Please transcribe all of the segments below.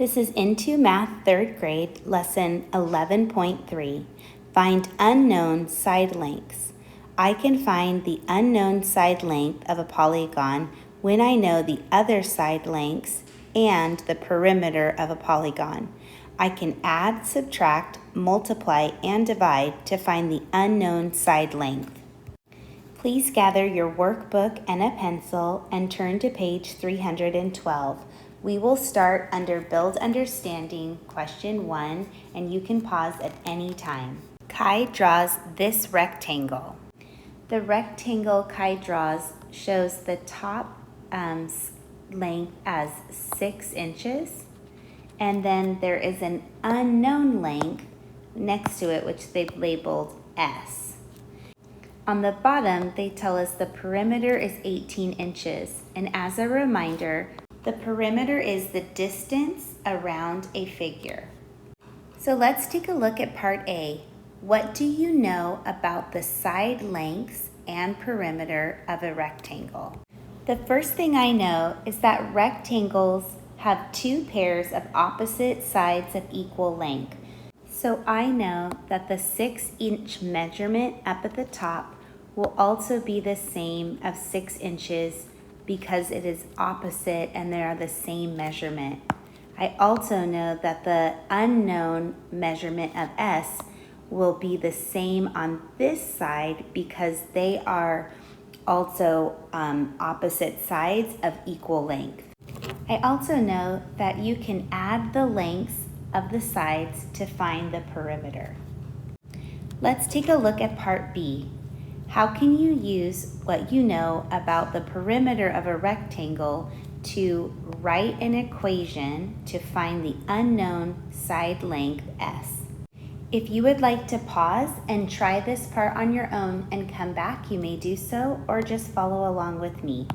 This is Into Math 3rd grade, lesson 11.3, Find Unknown Side Lengths. I can find the unknown side length of a polygon when I know the other side lengths and the perimeter of a polygon. I can add, subtract, multiply, and divide to find the unknown side length. Please gather your workbook and a pencil and turn to page 312. We will start under Build Understanding, question 1, and you can pause at any time. Kai draws this rectangle. The rectangle Kai draws shows the top length as 6 inches, and then there is an unknown length next to it, which they've labeled S. On the bottom, they tell us the perimeter is 18 inches, and as a reminder, the perimeter is the distance around a figure. So let's take a look at part A. What do you know about the side lengths and perimeter of a rectangle? The first thing I know is that rectangles have two pairs of opposite sides of equal length. So I know that the 6-inch measurement up at the top will also be the same of 6 inches because it is opposite and they are the same measurement. I also know that the unknown measurement of S will be the same on this side because they are also opposite sides of equal length. I also know that you can add the lengths of the sides to find the perimeter. Let's take a look at part B. How can you use what you know about the perimeter of a rectangle to write an equation to find the unknown side length S? If you would like to pause and try this part on your own and come back, you may do so, or just follow along with me.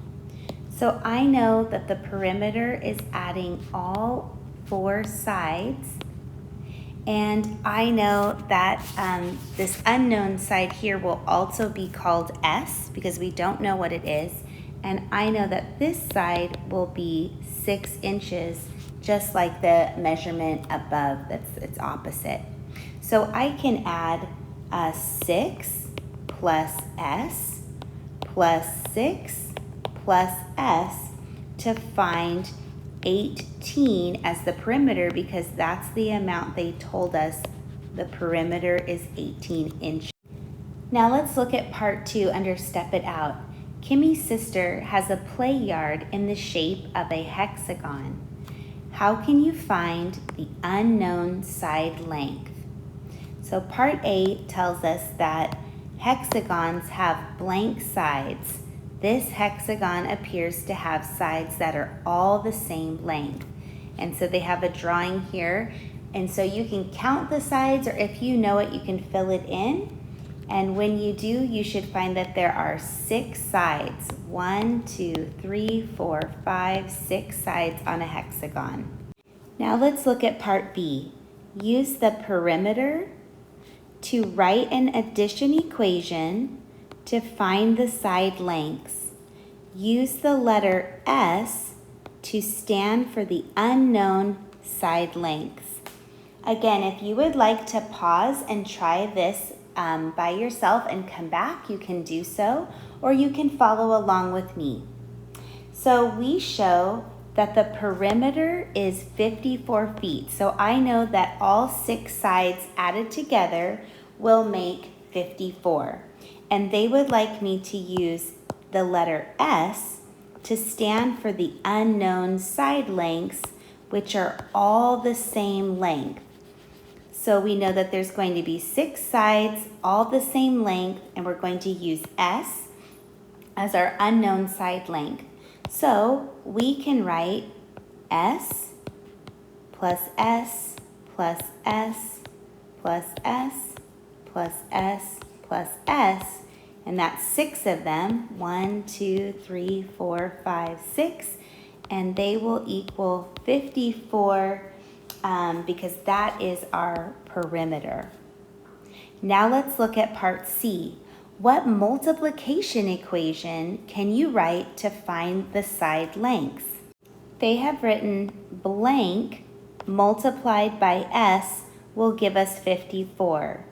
So I know that the perimeter is adding all 4 sides, and I know that this unknown side here will also be called S because we don't know what it is. And I know that this side will be 6 inches, just like the measurement above, it's opposite. So I can add 6 plus S plus 6 plus S to find 18 as the perimeter because that's the amount they told us the perimeter is 18 inches. Now let's look at part 2 under Step It Out. Kimmy's sister has a play yard in the shape of a hexagon. How can you find the unknown side length? So part A tells us that hexagons have blank sides. This hexagon appears to have sides that are all the same length. And so they have a drawing here. And so you can count the sides, or if you know it, you can fill it in. And when you do, you should find that there are 6 sides. 1, 2, 3, 4, 5, 6 sides on a hexagon. Now let's look at part B. Use the perimeter to write an addition equation to find the side lengths. Use the letter S to stand for the unknown side lengths. Again, if you would like to pause and try this by yourself and come back, you can do so, or you can follow along with me. So we show that the perimeter is 54 feet. So I know that all 6 sides added together will make 54. And they would like me to use the letter S to stand for the unknown side lengths, which are all the same length. So we know that there's going to be 6 sides, all the same length, and we're going to use S as our unknown side length. So we can write S plus S plus S plus S plus S plus S, and that's 6 of them. 1, 2, 3, 4, 5, 6, and they will equal 54 because that is our perimeter. Now let's look at part C. What multiplication equation can you write to find the side lengths? They have written blank multiplied by s will give us 54.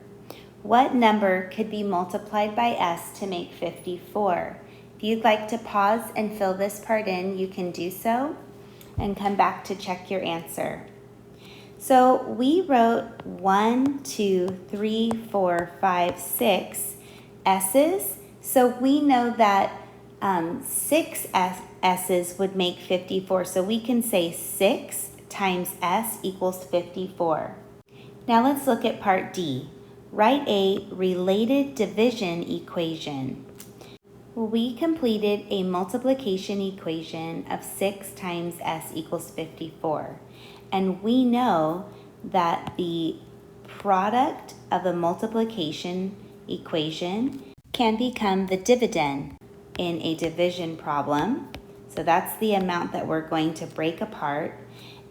What number could be multiplied by s to make 54? If you'd like to pause and fill this part in, you can do so and come back to check your answer. So we wrote 1, 2, 3, 4, 5, 6 s's. So we know that 6 s's would make 54. So we can say 6 times s equals 54. Now let's look at part D. Write a related division equation. We completed a multiplication equation of 6 times s equals 54. And we know that the product of a multiplication equation can become the dividend in a division problem. So that's the amount that we're going to break apart.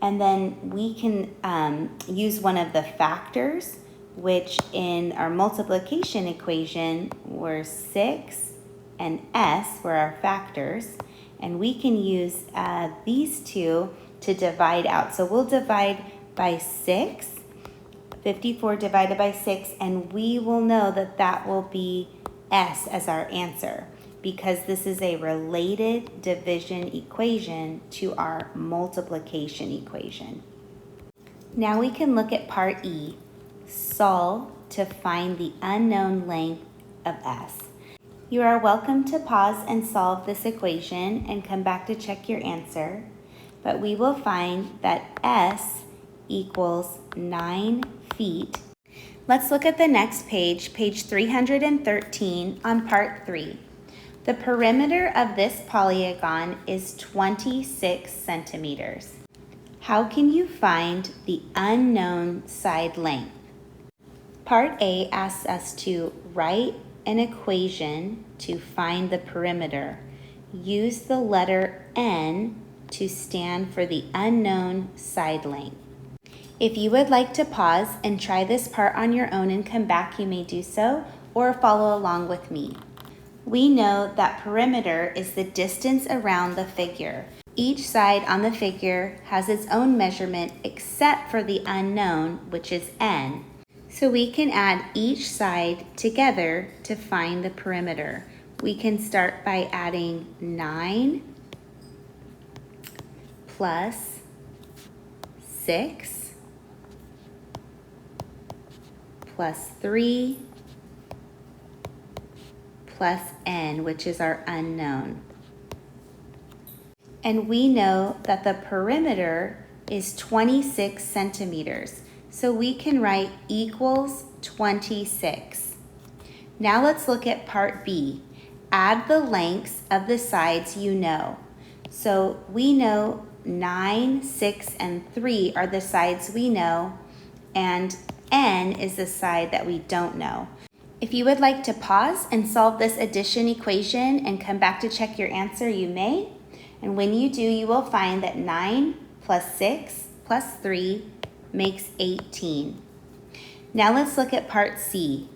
And then we can use one of the factors, which in our multiplication equation were 6 and s were our factors. And we can use these two to divide out. So we'll divide by 6, 54 divided by 6, and we will know that that will be s as our answer, because this is a related division equation to our multiplication equation. Now we can look at part E, solve to find the unknown length of s. You are welcome to pause and solve this equation and come back to check your answer, but we will find that s equals 9 feet. Let's look at the next page, page 313 on part 3. The perimeter of this polygon is 26 centimeters. How can you find the unknown side length? Part A asks us to write an equation to find the perimeter. Use the letter N to stand for the unknown side length. If you would like to pause and try this part on your own and come back, you may do so, or follow along with me. We know that perimeter is the distance around the figure. Each side on the figure has its own measurement except for the unknown, which is n. So we can add each side together to find the perimeter. We can start by adding 9 plus 6 plus 3 plus n, which is our unknown. And we know that the perimeter is 26 centimeters. So we can write equals 26. Now let's look at part B. Add the lengths of the sides you know. So we know 9, 6, and 3 are the sides we know, and n is the side that we don't know. If you would like to pause and solve this addition equation and come back to check your answer, you may. And when you do, you will find that 9 plus 6 plus 3 makes 18. Now let's look at part C.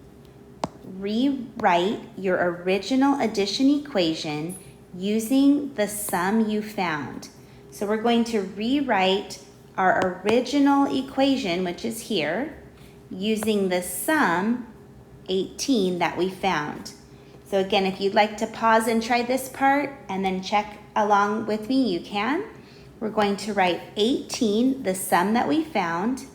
Rewrite your original addition equation using the sum you found. So we're going to rewrite our original equation, which is here, using the sum 18 that we found. So again, if you'd like to pause and try this part and then check along with me, you can. We're going to write 18, the sum that we found,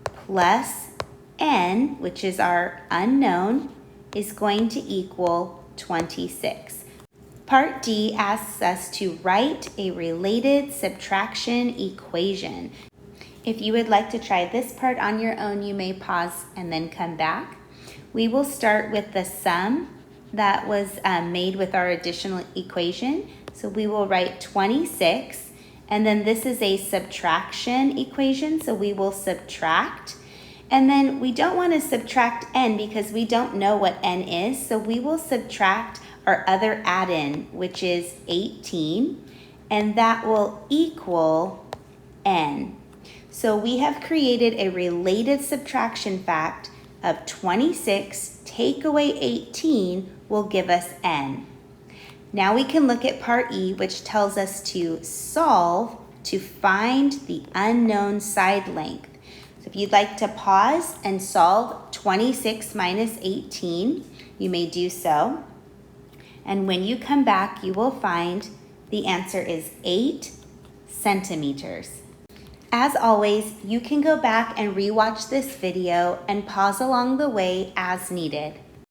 plus n, which is our unknown, is going to equal 26. Part D asks us to write a related subtraction equation. If you would like to try this part on your own, you may pause and then come back. We will start with the sum that was made with our additional equation. So we will write 26. And then this is a subtraction equation, so we will subtract. And then we don't want to subtract n because we don't know what n is, so we will subtract our other add-in, which is 18, and that will equal n. So we have created a related subtraction fact of 26 take away 18 will give us n. Now we can look at part E, which tells us to solve to find the unknown side length. So if you'd like to pause and solve 26 minus 18, you may do so. And when you come back, you will find the answer is 8 centimeters. As always, you can go back and rewatch this video and pause along the way as needed.